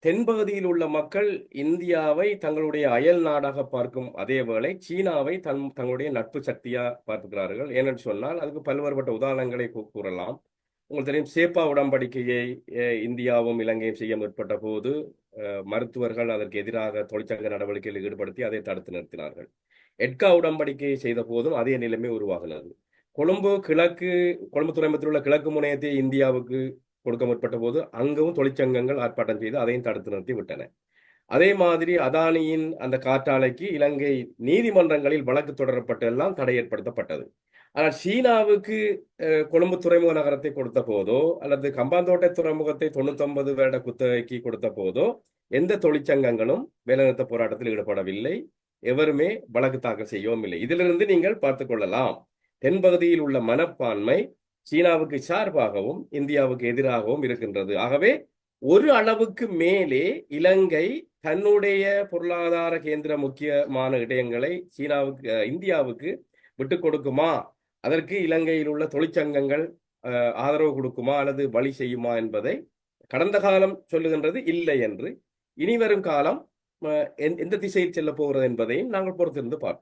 தென்பகுதியில் உள்ள மக்கள் இந்தியாவை தங்களுடைய அயல் நாடாக பார்க்கும் அதே வேளை சீனாவை தங்களுடைய நட்பு சக்தியா பார்க்கிறார்கள். ஏனென்று சொன்னால் அதுக்கு பல்வேறுபட்ட உதாரணங்களை கூறலாம். உங்களுக்கு தெரியும், சேப்பா உடன்படிக்கையை இந்தியாவும் இலங்கையும் செய்ய முற்பட்ட போது மருத்துவர்கள் அதற்கு எதிராக தொழிற்சங்க நடவடிக்கையில் ஈடுபடுத்தி அதை தடுத்து நிறுத்தினார்கள். எட்கா உடன்படிக்கையை செய்த போதும் அதே நிலைமை உருவாகினது. கொழும்பு துறைமுகத்தில் உள்ள கிழக்கு முனையத்தை இந்தியாவுக்கு கொடுக்க முற்பட்ட போது அங்கவும் தொழிற்சங்கங்கள் ஆர்ப்பாட்டம் செய்து அதையும் தடுத்து நிறுத்தி விட்டன. அதே மாதிரி அதானியின் அந்த காற்றாலைக்கு இலங்கை நீதிமன்றங்களில் வழக்கு தொடரப்பட்டு எல்லாம் தடை ஏற்படுத்தப்பட்டது. ஆனால் சீனாவுக்கு கொழும்பு துறைமுக நகரத்தை கொடுத்த போதோ அல்லது கம்பாந்தோட்டை துறைமுகத்தை 99 வருட குத்தகைக்கு கொடுத்த போதோ எந்த தொழிற்சங்கங்களும் வேலைநிறுத்த போராட்டத்தில் ஈடுபடவில்லை. எவருமே வழக்கு தாக்கல் செய்யவும் இல்லை. இதிலிருந்து நீங்கள் பார்த்துக் கொள்ளலாம், தென்பகுதியில் உள்ள மனப்பான்மை சீனாவுக்கு சார்பாகவும் இந்தியாவுக்கு எதிராகவும் இருக்கின்றது. ஆகவே ஒரு அளவுக்கு மேலே இலங்கை தன்னுடைய பொருளாதார கேந்திர முக்கியமான இடங்களை இந்தியாவுக்கு விட்டுக் கொடுக்குமா, அதற்கு இலங்கையில் உள்ள தொழிற்சங்கங்கள் ஆதரவு கொடுக்குமா அல்லது வழி செய்யுமா என்பதை கடந்த காலம் சொல்லுகின்றது இல்லை என்று. இனிவரும் காலம் எந்த திசையில் செல்ல போகிறது என்பதையும் நாங்கள் பொறுத்திருந்து பார்ப்போம்.